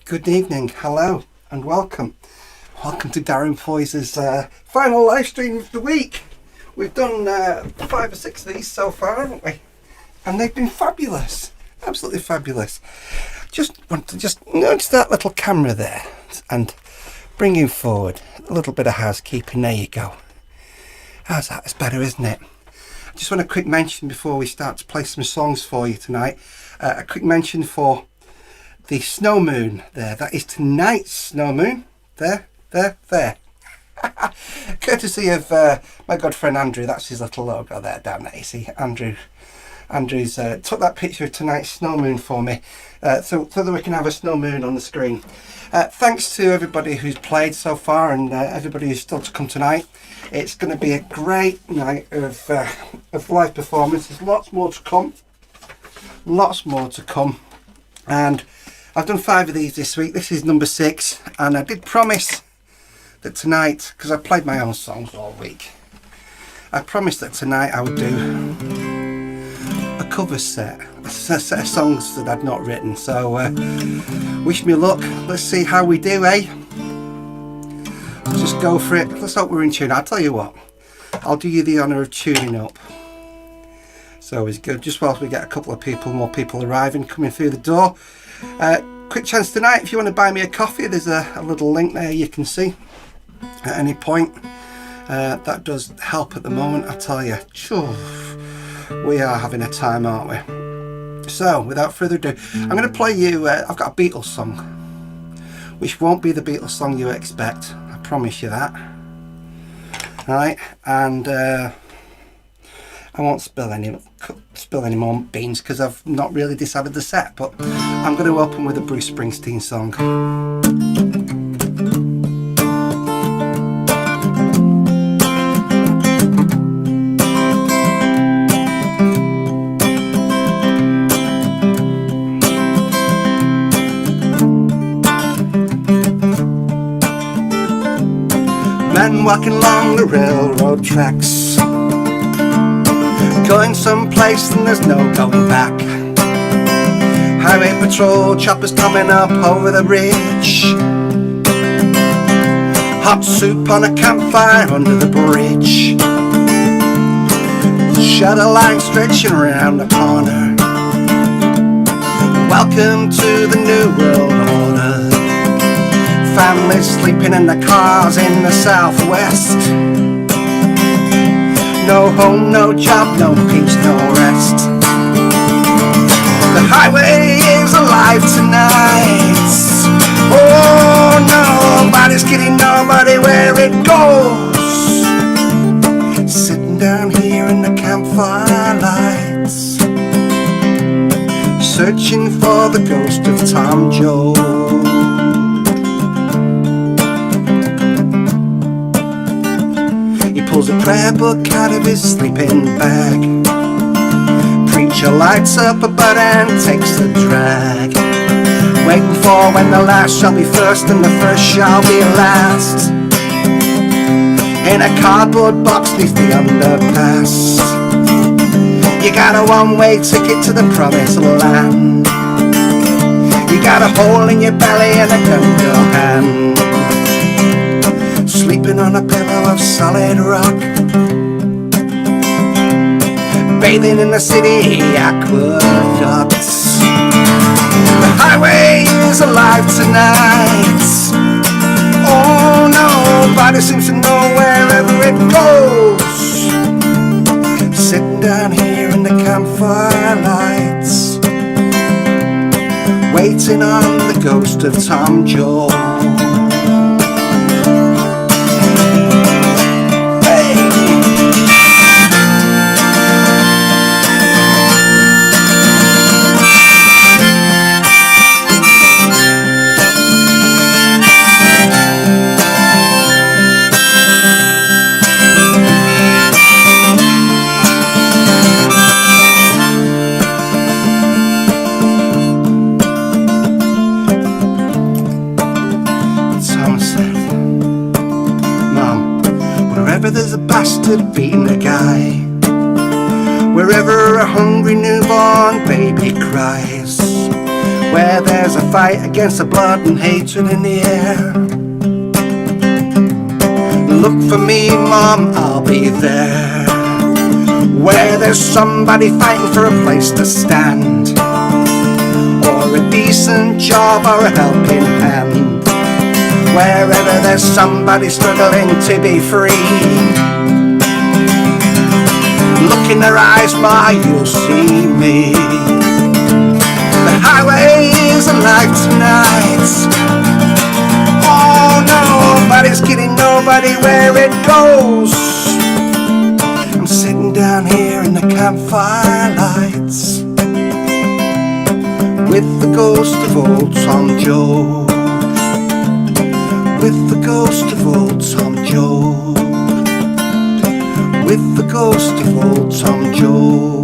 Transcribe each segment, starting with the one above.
Good evening, hello, and welcome. Welcome to Darren Poyzer's final live stream of the week. We've done 5 or 6 of these so far, haven't we? And they've been fabulous, absolutely fabulous. Just want to notice that little camera there and bring you forward. A little bit of housekeeping, there you go. How's that? It's better, isn't it? I just want a quick mention before we start to play some songs for you tonight. A quick mention for the snow moon there. That is tonight's snow moon. There. Courtesy of my good friend Andrew. That's his little logo there down there. You see, Andrew's took that picture of tonight's snow moon for me, so that we can have a snow moon on the screen. Thanks to everybody who's played so far and everybody who's still to come tonight. It's going to be a great night of live performances. Lots more to come. And I've done 5 of these this week. This is number 6, and I did promise that tonight, because I played my own songs all week, I promised that tonight I would do a cover set, a set of songs that I'd not written. So wish me luck. Let's see how we do, eh? Let's just go for it. Let's hope we're in tune. I'll tell you what, I'll do you the honour of tuning up. So it's good, just whilst we get a couple of more people arriving, coming through the door. Quick chance tonight, if you want to buy me a coffee, there's a little link there you can see at any point. That does help at the moment, I tell you. We are having a time, aren't we? So without further ado, I'm going to play you, I've got a Beatles song, which won't be the Beatles song you expect, I promise you that. Alright, and I won't spill any more beans because I've not really decided the set, but I'm going to open with a Bruce Springsteen song. Men walking along the railroad tracks, going someplace and there's no going back. Highway patrol choppers coming up over the bridge. Hot soup on a campfire under the bridge. Shutter line stretching around the corner. Welcome to the New World Order. Families sleeping in the cars in the Southwest. No home, no job, no peace, no rest. The highway is alive tonight. Oh, nobody's kidding nobody where it goes. Sitting down here in the campfire lights, searching for the ghost of Tom Joad. Pulls a prayer book out of his sleeping bag. Preacher lights up a butt and takes the drag, waiting for when the last shall be first and the first shall be last. In a cardboard box neath the underpass, you got a one-way ticket to the promised land. You got a hole in your belly and a gun in your hand, sleeping on a pillow of solid rock, bathing in the city aqueducts. The highway is alive tonight. Oh, nobody seems to know wherever it goes. Sitting down here in the campfire lights, waiting on the ghost of Tom Joad. There's a bastard beating a guy, wherever a hungry newborn baby cries, where there's a fight against the blood and hatred in the air. Look for me, Mom, I'll be there. Where there's somebody fighting for a place to stand, or a decent job or a helping hand. Wherever there's somebody struggling to be free, look in their eyes, Ma, you'll see me. The highways are like tonight. Oh, nobody's kidding nobody where it goes. I'm sitting down here in the campfire lights with the ghost of old Tom Joad, with the ghost of old Tom Joad, with the ghost of old Tom Joad.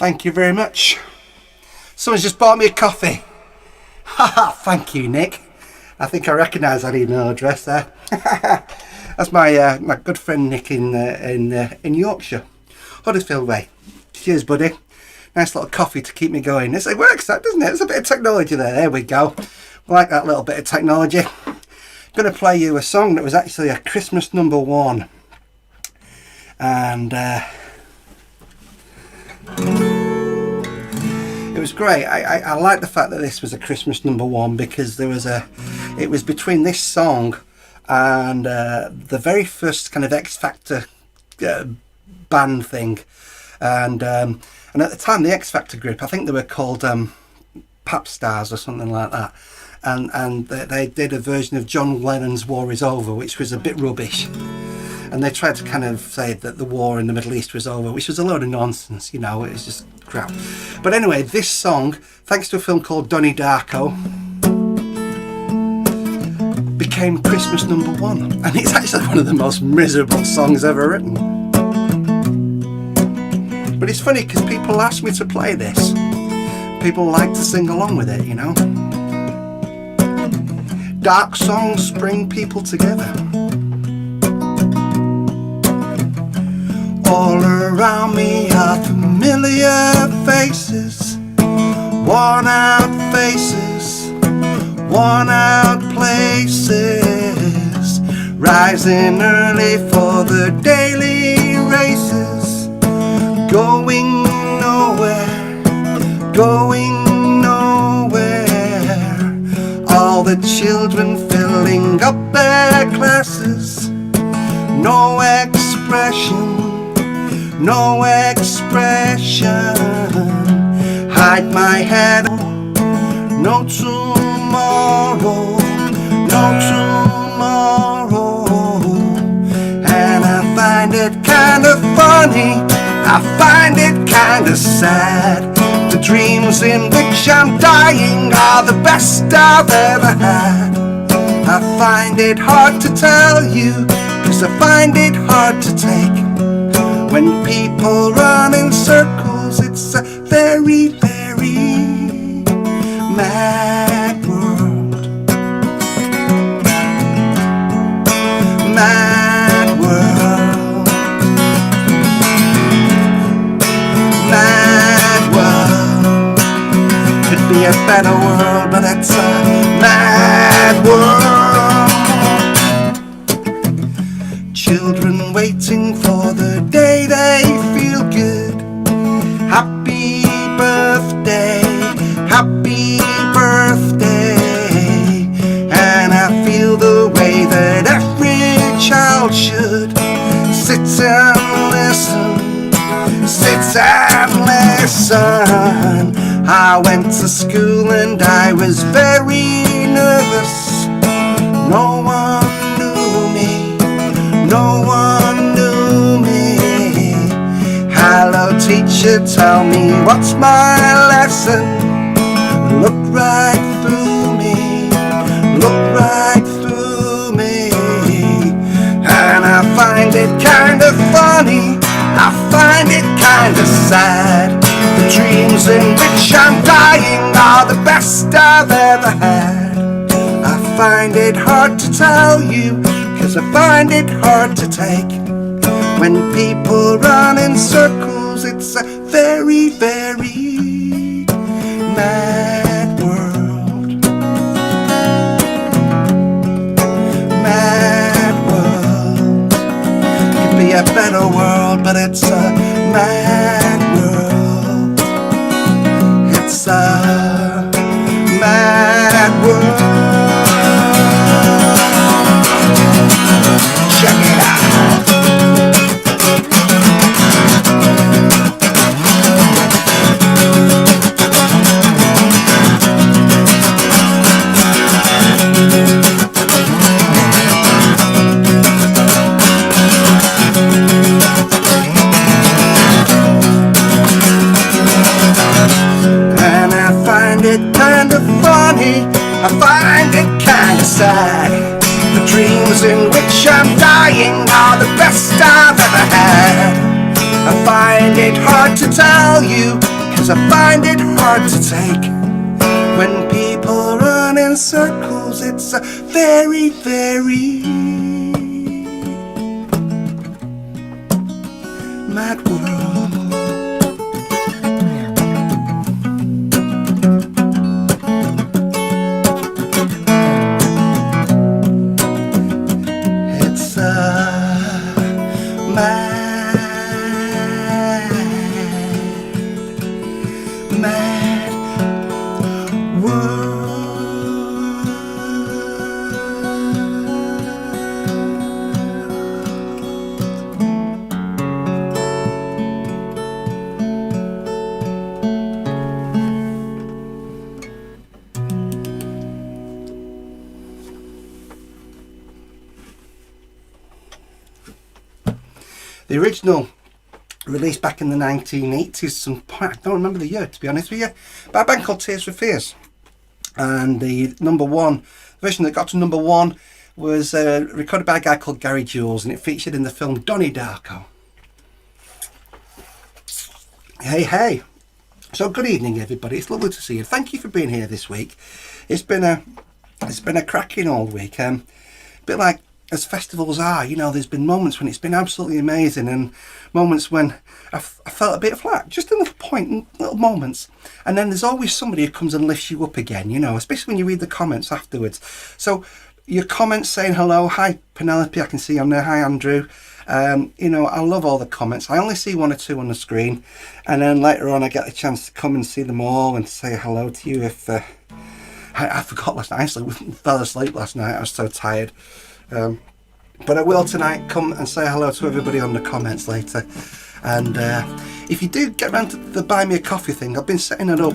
Thank you very much. Someone's just bought me a coffee. Haha, thank you, Nick. I think I recognise that email address there. That's my my good friend Nick in Yorkshire, Huddersfield way. Cheers, buddy. Nice little coffee to keep me going. It works, that, doesn't it? There's a bit of technology there. There we go. I like that little bit of technology. I'm going to play you a song that was actually a Christmas #1, and it was great. I like the fact that this was a Christmas #1 because it was between this song and the very first kind of X Factor band thing, and at the time the X Factor group, I think they were called Pap Stars or something like that, and they did a version of John Lennon's War Is Over, which was a bit rubbish. And they tried to kind of say that the war in the Middle East was over, which was a load of nonsense, you know, it was just crap. But anyway, this song, thanks to a film called Donnie Darko, became Christmas #1. And it's actually one of the most miserable songs ever written. But it's funny because people ask me to play this. People like to sing along with it, you know. Dark songs bring people together. All around me are familiar faces, worn out faces, worn out places, rising early for the daily races, going nowhere, going nowhere. All the children filling up their classes, no expression, no expression. Hide my head, no tomorrow, no tomorrow. And I find it kind of funny, I find it kind of sad. The dreams in which I'm dying are the best I've ever had. I find it hard to tell you, 'cause I find it hard to take. When people run in circles, it's a very, very mad world. Mad world. Mad world. Could be a better world, but it's a mad world. Children waiting for the day they feel good. Happy birthday, happy birthday. And I feel the way that every child should. Sits sit and listen, sit and listen. I went to school and I was very nervous. No one knew me, no one knew me. Hello teacher, tell me what's my lesson. Look right through me, look right through me. And I find it kind of funny, I find it kind of sad. The dreams in which I'm dying are the best I've ever had. I find it hard to tell you, 'cause I find it hard to take. When people run in circles, it's a very, very mad world. Mad world. Could be a better world, but it's a mad world. It's a mad world. Check it out. And I find it kind of funny, I find it kind of sad. The dreams in which I'm dying are the best I've ever had. I find it hard to tell you, 'cause I find it hard to take. When people run in circles, it's a very, very mad world. It's a mad world. The original, released back in the 1980s, some point, I don't remember the year to be honest with you, by a band called Tears for Fears. And the version that got to number one was recorded by a guy called Gary Jules, and it featured in the film Donnie Darko. Hey. So good evening everybody, it's lovely to see you. Thank you for being here this week. It's been a cracking old week. A bit like as festivals are, you know, there's been moments when it's been absolutely amazing and moments when I felt a bit flat, just a little moments. And then there's always somebody who comes and lifts you up again, you know, especially when you read the comments afterwards. So your comments saying hello, hi Penelope, I can see you on there, hi Andrew. You know, I love all the comments. I only see one or two on the screen, and then later on I get a chance to come and see them all and say hello to you if I forgot last night. I actually fell asleep last night, I was so tired. But I will tonight come and say hello to everybody on the comments later. And if you do get around to the Buy Me a Coffee thing, I've been setting it up.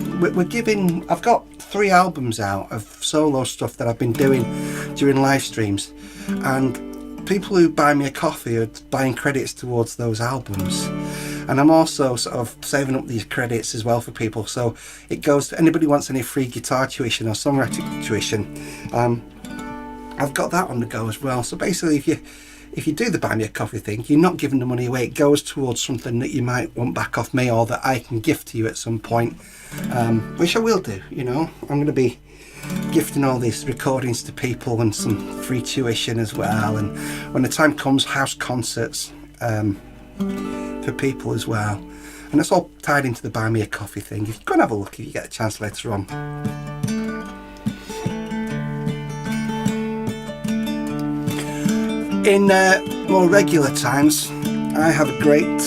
I've got 3 albums out of solo stuff that I've been doing during live streams, and people who buy me a coffee are buying credits towards those albums. And I'm also sort of saving up these credits as well for people, so it goes to anybody who wants any free guitar tuition or songwriting tuition. I've got that on the go as well. So basically, if you do the Buy Me a Coffee thing, you're not giving the money away. It goes towards something that you might want back off me, or that I can gift to you at some point, which I will do. You know, I'm going to be gifting all these recordings to people and some free tuition as well. And when the time comes, house concerts for people as well. And that's all tied into the Buy Me a Coffee thing. You can have a look if you get a chance later on. In more regular times, I have a great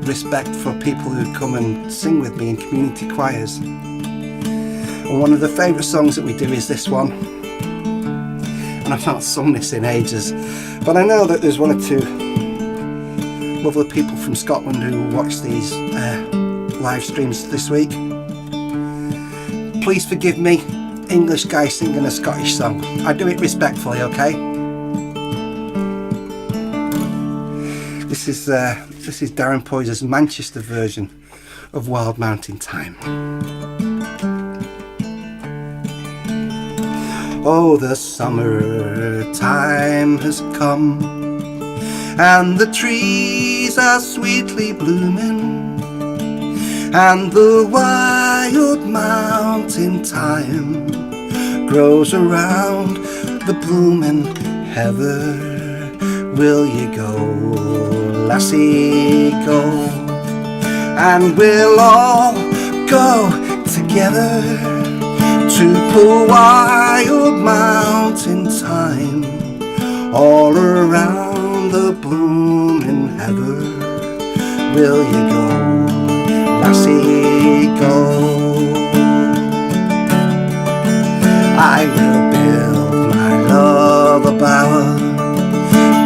respect for people who come and sing with me in community choirs. And one of the favourite songs that we do is this one. and I've not sung this in ages, but I know that there's one or two lovely people from Scotland who watch these live streams this week. Please forgive me, English guy singing a Scottish song. I do it respectfully, okay? This is Darren Poyzer's Manchester version of Wild Mountain Thyme. Oh, the summer time has come, and the trees are sweetly blooming, and the wild mountain thyme grows around the blooming heather. Will you go, lassie, go? And we'll all go together to pull wild mountain thyme all around the blooming heather. Will you go, lassie, go? I will build my love a bower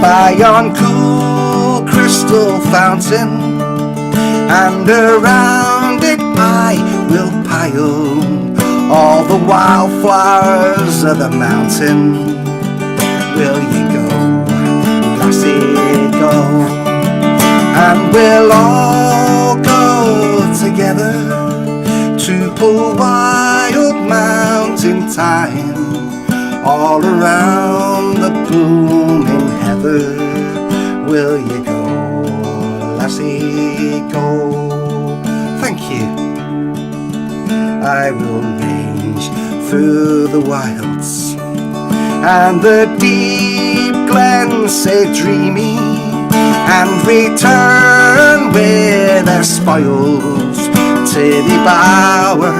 by yon cool crystal fountain, and around it I will pile all the wildflowers of the mountain. Will you go, lassie, go? And we'll all go together to pull wild mountain thyme all around the blooming heather. Will you go, lassie, go? Thank you. I will range through the wilds and the deep glens say dreamy, and return with their spoils to the bower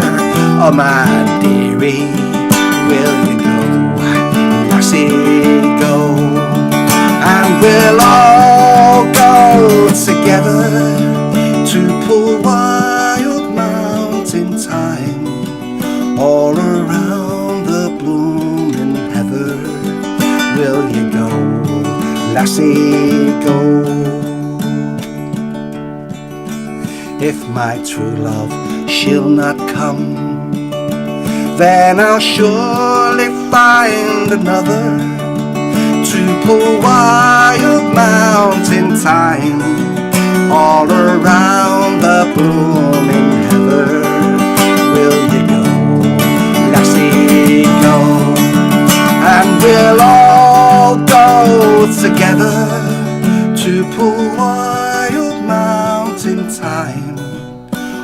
of my dearie. Will you go, lassie, go? And we'll all go together to pull wild mountain thyme all around the blooming heather. Will you go, lassie, go? If my true love she'll not come, then I'll surely find another to pull wild mountain thyme all around the blooming heather. Will you go, lassie, go? And we'll all go together to pull wild mountain thyme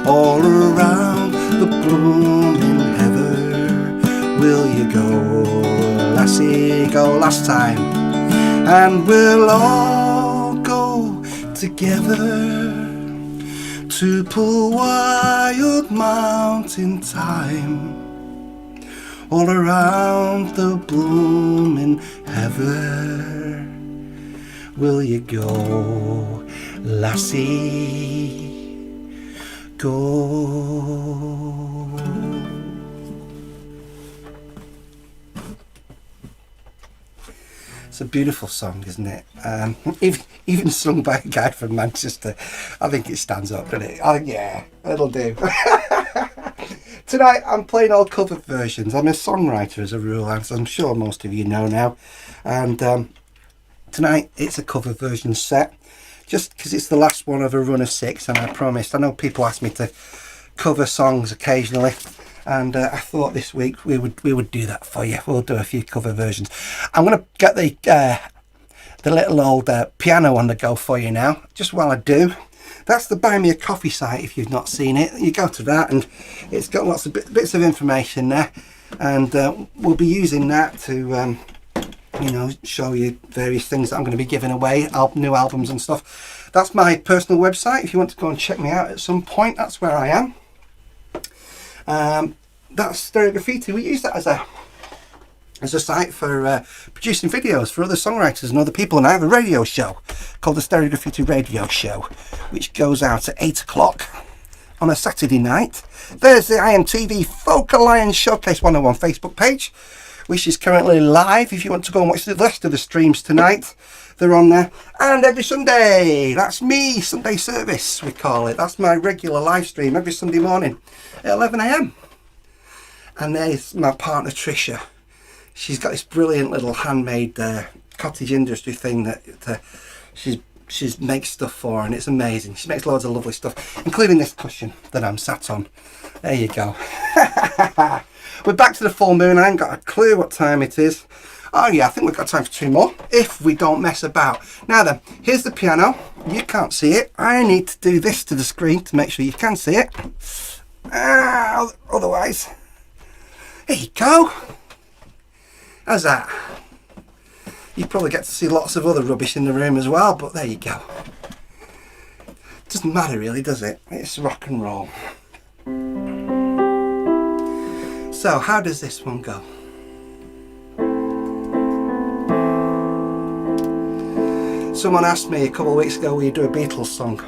all around the blooming heather. Will you go, lassie, go? Last time. And we'll all go together to pull wild mountain thyme all around the blooming heather. Will you go, lassie, go? It's a beautiful song, isn't it? Even sung by a guy from Manchester. I think it stands up, doesn't it? Oh, yeah, it'll do. Tonight I'm playing all cover versions. I'm a songwriter as a rule, as I'm sure most of you know now. And tonight it's a cover version set, just because it's the last one of a run of 6, and I promised. I know people ask me to cover songs occasionally, and I thought this week we would do that for you. We'll do a few cover versions. I'm going to get the little old piano on the go for you now. Just while I do, that's the Buy Me a Coffee site. If you've not seen it, you go to that, and it's got lots of bits of information there, and we'll be using that to you know, show you various things that I'm going to be giving away, new albums and stuff. That's my personal website. If you want to go and check me out at some point, that's where I am. That's Stereo Graffiti. We use that as a site for producing videos for other songwriters and other people, and I have a radio show called the Stereo Graffiti Radio Show, which goes out at 8 o'clock on a Saturday night. There's the IMTV Folk Alliance Showcase 101 Facebook page, which is currently live. If you want to go and watch the rest of the streams tonight, they're on there. And every Sunday, that's me, Sunday service we call it. That's my regular live stream every Sunday morning at 11 AM. And there's my partner Trisha. She's got this brilliant little handmade cottage industry thing that she's makes stuff for, and it's amazing. She makes loads of lovely stuff, including this cushion that I'm sat on. There you go. We're back to the full moon. I ain't got a clue what time it is. Oh yeah, I think we've got time for 2 more, if we don't mess about. Now then, here's the piano. You can't see it. I need to do this to the screen to make sure you can see it. Otherwise, there you go. How's that? You probably get to see lots of other rubbish in the room as well, but there you go. Doesn't matter really, does it? It's rock and roll. So, how does this one go? Someone asked me a couple of weeks ago, will you do a Beatles song?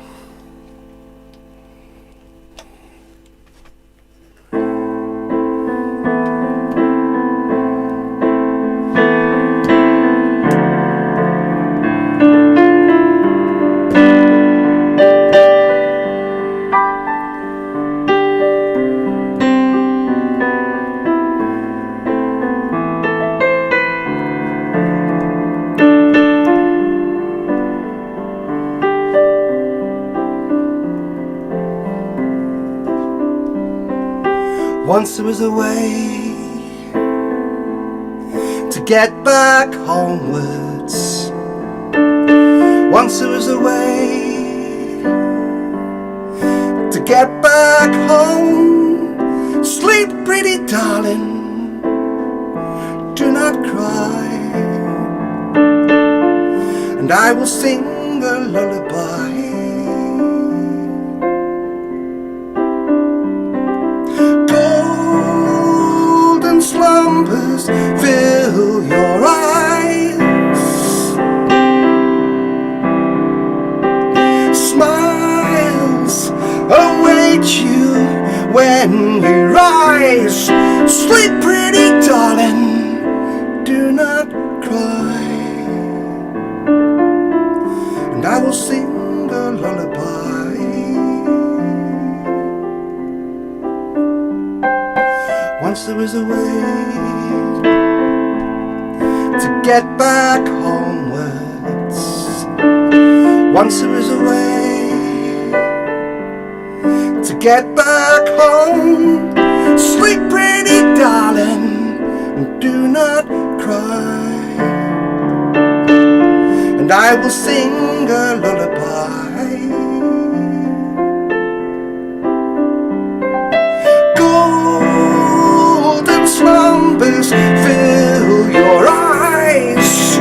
Once there was a way to get back homewards. Once there was a way to get back home. Sleep, pretty darling, do not cry, and I will sing a lullaby. Slumbers fill your eyes. Smiles await you when you rise. Sleep, pretty darling, do not cry, and I will sing a lullaby. Once there was a way to get back homewards. Once there was a way to get back home. Sleep, pretty darling, and do not cry, and I will sing a lullaby. Slumbers fill your eyes.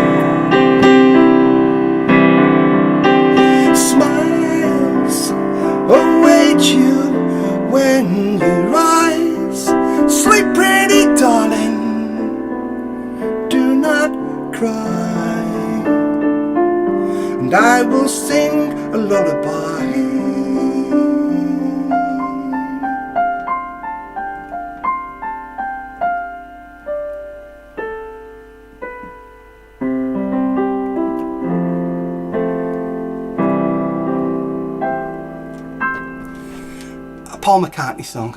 Smiles await you when you rise. Sleep, pretty darling, do not cry, and I will sing a lullaby. Paul McCartney song.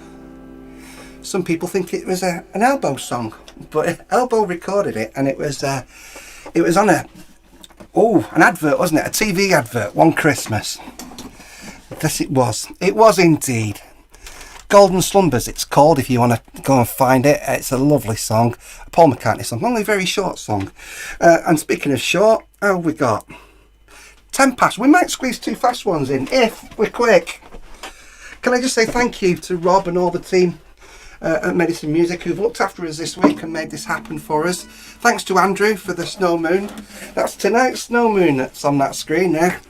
Some people think it was an Elbow song, but Elbow recorded it, and it was on an advert, wasn't it? A TV advert one Christmas. Yes, it was. It was indeed. Golden Slumbers, it's called, if you want to go and find it. It's a lovely song, a Paul McCartney song, only a very short song. And speaking of short, oh, we got 10 past. We might squeeze 2 fast ones in if we're quick. Can I just say thank you to Rob and all the team at Medicine Music who've looked after us this week and made this happen for us. Thanks to Andrew for the snow moon. That's tonight's snow moon that's on that screen there.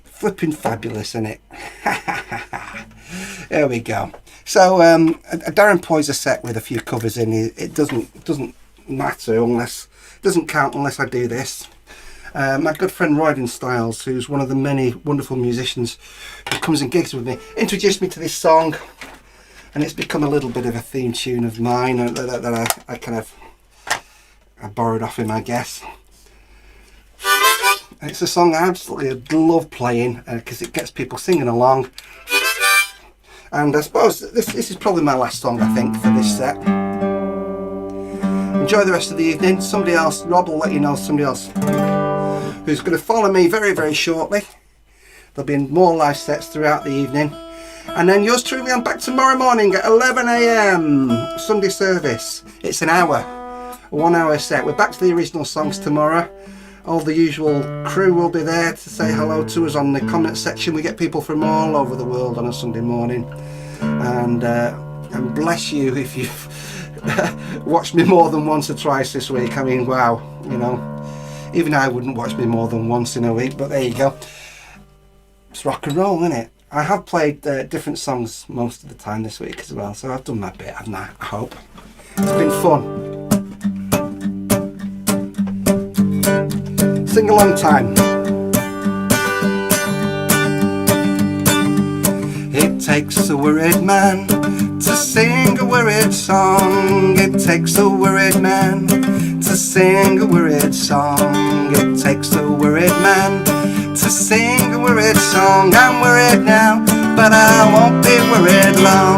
Flipping fabulous, isn't it? There we go. So a Darren Poyzer set with a few covers in. It doesn't matter unless, doesn't count unless I do this. My good friend Royden Styles, who's one of the many wonderful musicians who comes and gigs with me, introduced me to this song, and it's become a little bit of a theme tune of mine that I kind of I borrowed off him, I guess. It's a song I absolutely love playing because it gets people singing along. And I suppose this is probably my last song, I think, for this set. Enjoy the rest of the evening. Somebody else, Rob will let you know somebody else who's going to follow me very, very shortly. There'll be more live sets throughout the evening. And then yours truly, I'm back tomorrow morning at 11 AM, Sunday service. It's an hour, a 1 hour set. We're back to the original songs tomorrow. All the usual crew will be there to say hello to us on the comment section. We get people from all over the world on a Sunday morning. And bless you if you've watched me more than once or twice this week. I mean, wow, you know, even I wouldn't watch me more than once in a week, but there you go. It's rock and roll, isn't it? I have played different songs most of the time this week as well, so I've done my bit, haven't I hope. It's been fun. Sing along time. It takes a worried man to sing a worried song. It takes a worried man to sing a worried song. It takes a worried man to sing a worried song. I'm worried now, but I won't be worried long.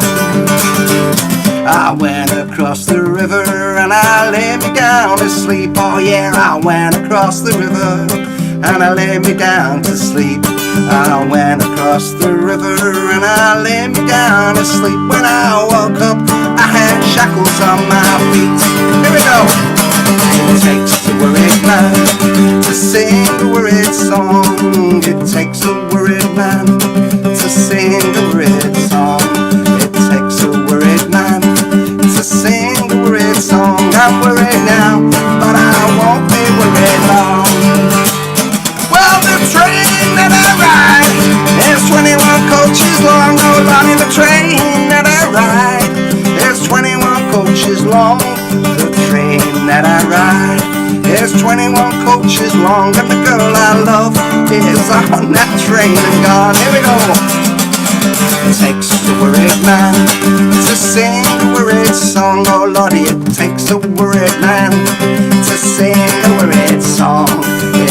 I went across the river and I lay me down to sleep. Oh yeah, I went across the river and I lay me down to sleep. I went across the river and I lay me down to sleep. When I woke up, I had shackles on my feet. Here we go. It takes a worried man to sing a worried song. It takes a worried man to sing a worried song. It takes a worried man to sing a worried song. I'm worried now, but I won't be worried long. Well, the train that I ride is 21 coaches long. Oh, Lonnie, the train that I ride is 21 coaches long. The train that I ride is 21 coaches long. And the girl I love is on that train and gone. Here we go. It takes a worried man to sing a worried song. Oh Lordy, it takes a worried man to sing a worried song.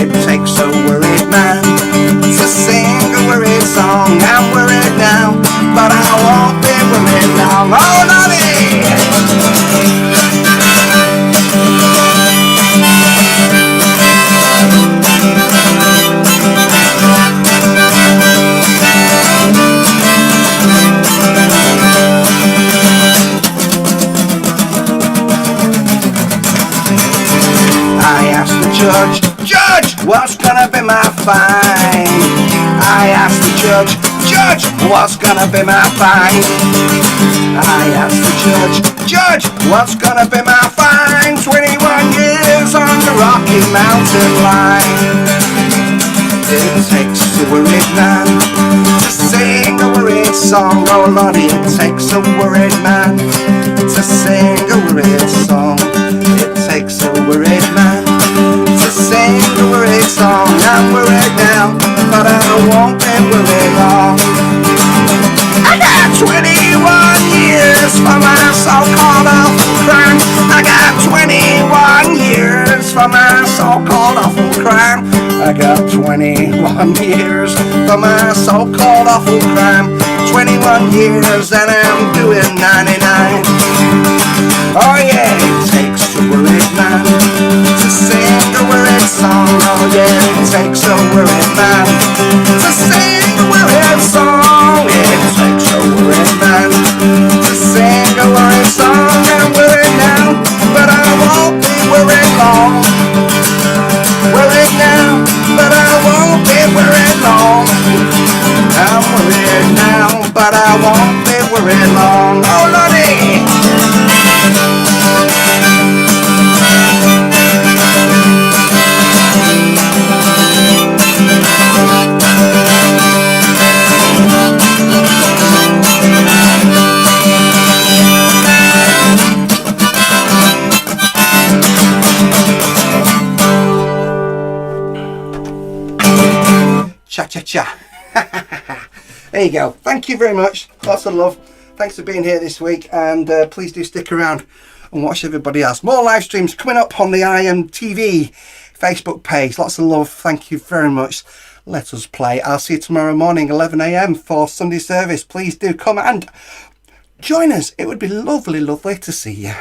It takes a worried man to sing a worried song. I'm worried now, but I won't be worried long. Oh Lordy! Judge, what's gonna be my fine? I asked the judge, what's gonna be my fine? I asked the judge, what's gonna be my fine? 21 years on the Rocky Mountain line. It takes a worried man to sing a worried song. Oh Lordy, it takes a worried man to sing a worried song. It takes a worried man to sing a worried song. I'm worried now, but I won't be worried long. I got 21 years for my so-called awful crime. I got 21 years for my so-called awful crime. I got 21 years for my so-called awful crime. 21 years and I'm doing 99. Oh yeah, it takes a worried man to sing a worried song. Oh yeah, it takes a worried man to sing a worried song. It takes a worried man to sing a worried song. I'm worried now, but I won't be worried long. Worried now, but I won't be worried long. I'm worried now, but I won't be worried long. Oh Lordy! Cha-cha-cha. There you go. Thank you very much. Lots of love. Thanks for being here this week, and please do stick around and watch everybody else. More live streams coming up on the IMTV Facebook page. Lots of love. Thank you very much. Let us play. I'll see you tomorrow morning, 11 a.m. for Sunday service. Please do come and join us. It would be lovely, lovely to see you.